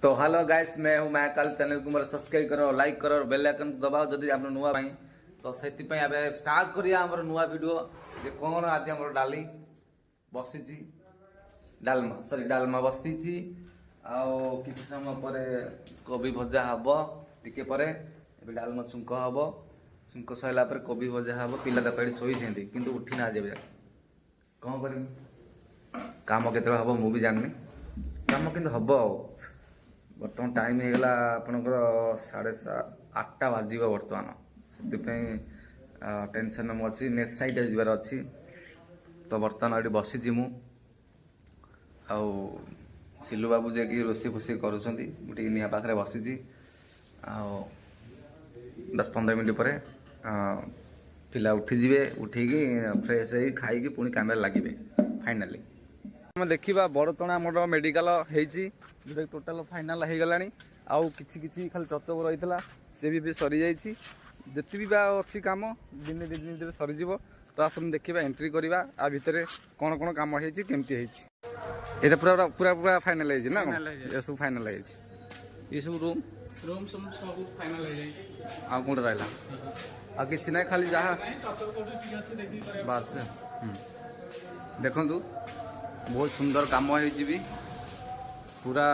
तो hello guys, मैं हूं महाकाल। चैनल को सब्सक्राइब करो, लाइक करो और बेल आइकन को दबाओ जदि आप नुआ पाई। तो सेति पई आबे स्टार्ट करिया हमर नुआ वीडियो। जे कोन आदि हमर डाली बसिची, डालमा बसिची। आउ किछि समय परे कोबी भजा हबो, टिके परे एबे डालमा छुंक हबो। छुंक सइला परे कोबी भजा हबो। पिला त पेडी सोई जेंदी किंतु उठी ना जेबे। कोन करी काम केतरा हबो मु भी जाननी। काम किंतु हबो। बर्तमान टाइम हो गला आपनकर 8:30 बाजिब बर्तमान। से टेंशन में अच्छी नेक्स्ट साइड जबार अच्छी। तो बर्तमान ये बसीची मु आउ सिलु बाबू जे कि रोषे फोषे करुँच निआ पाखे बसीची। आउ 10-15 मिनट पर पिला उठीजे। उठिकी फ्रेश हो खाई पुणी काम लगे फाइनाली। देखा बड़तणा मोर मेडिकल होटा टोटाल फाइनाल हो गला। आउ कि खाली टचअप रही सी भी सरी जाइए। जी अच्छी कम दिन 2 दिन भितर सरीज। तो आस देखा एंट्री करवा आ भितर कौन कौन कम होती ये पूरा पूरा पूरा फाइनाल ना ये सब फाइनाल ये सब रूम रूम सब फाइनल हो जाए। आ कौन रहा आ कि ना खाली जहाँ बस देखु बहुत सुंदर काम हो पूरा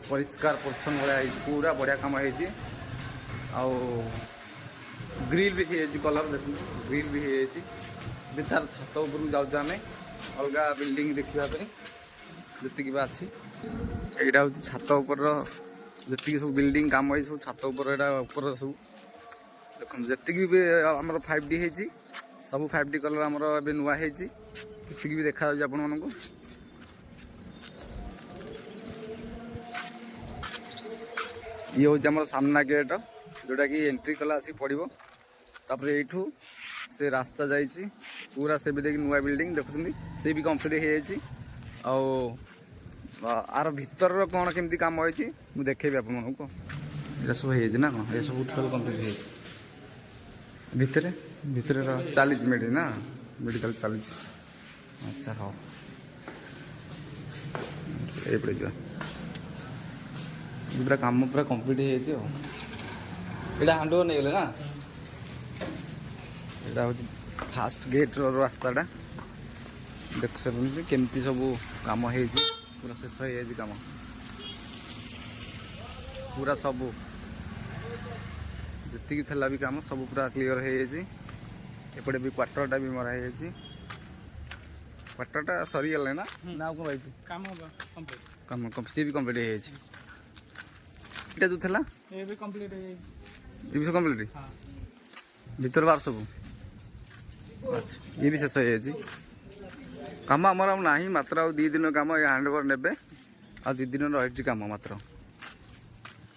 परिष्कार परिच्छन्न भाई पूरा बढ़िया काम हो। ग्रिल भी है कलर देख ग्रिल भी है तार छात उपरକୁ जाऊँ आम अलग बिल्डिंग देखापी जी अच्छी। यहाँ हूँ छात उपर जी सब बिल्डिंग काम हो सब छात उपर ऊपर सब देख जी आमर 5D है सब 5D कलर आमर ए नुआ है भी देखा आपण मानक। ये हूँ आम सामना गेट जोटा कि एंट्री कला आसी पड़ो। तापर यू से रास्ता जाइए पूरा से भी देख नुआ बिल्डिंग देखुं से भी कम्प्लीट हो आर भीतर कौन केमती काम होती मुझे देखेबी आप ये सब है ना कौन ये सब टोटल कम्प्लीट हो भितर भितर चली ना मेडिकल चली। अच्छा हाँ ये पूरा काम पूरा कम्प्लीट हो हैंड ओवर नहीं गले ना। यहाँ हूँ फास्ट गेट रास्ताटा देख सकते केमती सब काम हो पूरा शेष हो काम पूरा सबू जी थी भी काम सब पूरा क्लीयर होपटे भी क्वार्टरटा भी मरा है। क्वार्टरटा सरीगला ना ना कौन रही काम सी भी कम्प्लीट हो जो था ये भी कंप्लीट ये सब कम्प्लीट भीतर बार सब। अच्छा ये भी शेष हो काम आमर ना मात्र आ 2 दिन काम ये हैंड ओवर ने आ 2 दिन रही कम मात्र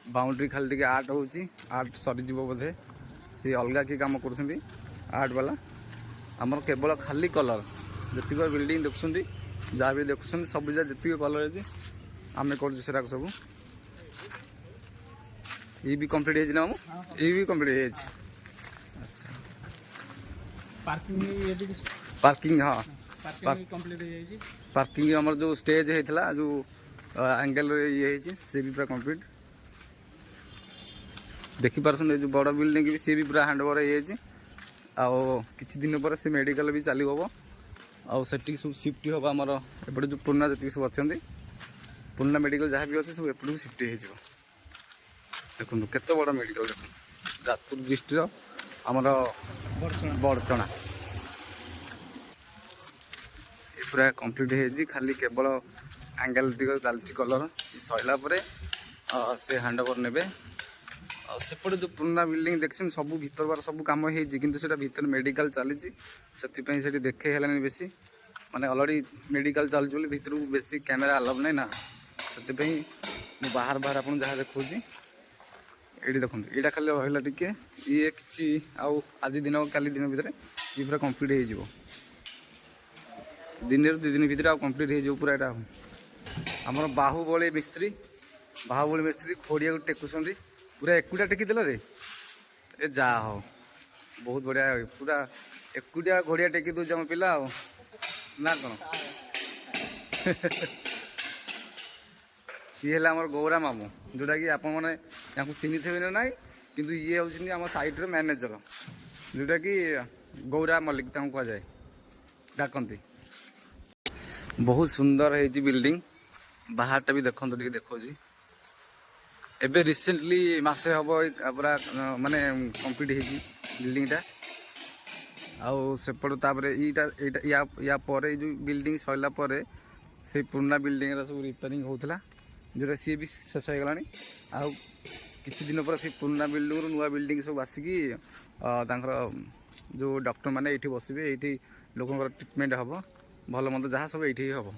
बाउंड्री खाली टे आर्ट हो आर्ट सरीज बोधे सी अलग किए कम कर आर्ट वाला आमर केवल खाली कलर जी बिल्डिंग देखुं जहाँ भी देखुं सब जगह जी कलर है आम कर सब ये भी कम्प्लीट हो ये भी कम्प्लीट हो। अच्छा पार्किंग हाँ पार्किंग आमर जो स्टेज होता जो एंगल ये सी भी पूरा कम्प्लीट देखिपार जो बड़ बिल्डिंग भी सी भी पूरा हैंड ओवर हो किछि दिन पर से मेडिकल भी चालू हम आठी सब शिफ्ट हम आमर एपटे जो पुराना जी सब अच्छा पुराना मेडिकल जहाँ भी अच्छे सब एपट शिफ्ट हो देखो केत बड़ मेडिकल देख जाजपुर डिस्ट्रिक्ट आमर बड़चणा पूरा कम्प्लीट हो खाली केवल एंगल चलती कलर सैला से हैंड ओवर ने सेपटे जो पुराना बिल्डिंग देखते सब भीतर बार सब कम हो भीतर मेडिकल चली से देखे है बेसी माने अलरेडी मेडिकल चलुँ भीतर बेसी कैमेरा अलाउ ना ना से बाहर बाहर आप जहाँ देखा ये देखो यहाँ खाली रहा टे ये कि आज दिन काली दिन भितर ये पूरा कम्प्लीट हो दिन 2 दिन भितर कम्प्लीट हो पूरा यहाँ आमर बाहुबली मिस्त्री खोड़िया को टेकुंट पूरा एकुटिया टेकीदेल रे ए जा हो बहुत बढ़िया पूरा एकुटिया घोड़िया टेकी दूसरे आम पिला ना कौन ଇଏ ହେଲା ଆମର ଗୌରା ମାମୁଁ, ଯେଉଁଟାକି ଆପଣମାନେ ତାଙ୍କୁ ଚିହ୍ନିଥିବେ ନା ନାହିଁ, କିନ୍ତୁ ଇଏ ହେଉଛନ୍ତି ଆମ ସାଇଟ୍ର ମ୍ୟାନେଜର, ଯେଉଁଟାକି ଗୌରା ମଲ୍ଲିକ ତାଙ୍କୁ କୁହାଯାଏ, ଡାକନ୍ତି। ବହୁତ ସୁନ୍ଦର ହେଇଛି ବିଲ୍ଡିଂ, ବାହାରଟା ବି ଦେଖନ୍ତୁ, ଟିକେ ଦେଖାଉଛି। ଏବେ ରିସେଣ୍ଟଲି ମାସେ ହେବ ପୁରା ମାନେ କମ୍ପ୍ଲିଟ୍ ହେଇଛି ବିଲ୍ଡିଂଟା। ଆଉ ସେପଟ ତାପରେ ଏଇଟା ୟା ପରେ ଏଇ ଯେଉଁ ବିଲ୍ଡିଂ ସରିଲା ପରେ ସେଇ ପୁରୁଣା ବିଲ୍ଡିଂର ସବୁ ରିପେୟାରିଂ ହେଉଥିଲା, ଯେଉଁଟା ସିଏ ବି ଶେଷ ହେଇଗଲାଣି। ଆଉ କିଛି ଦିନ ପରେ ସେଇ ପୁରୁଣା ବିଲ୍ଡିଂରୁ ନୂଆ ବିଲ୍ଡିଂ ସବୁ ଆସିକି ତାଙ୍କର ଯେଉଁ ଡକ୍ଟରମାନେ ଏଇଠି ବସିବେ, ଏଇଠି ଲୋକଙ୍କର ଟ୍ରିଟମେଣ୍ଟ ହେବ, ଭଲ ମନ୍ଦ ଯାହା ସବୁ ଏଇଠି ହିଁ ହେବ।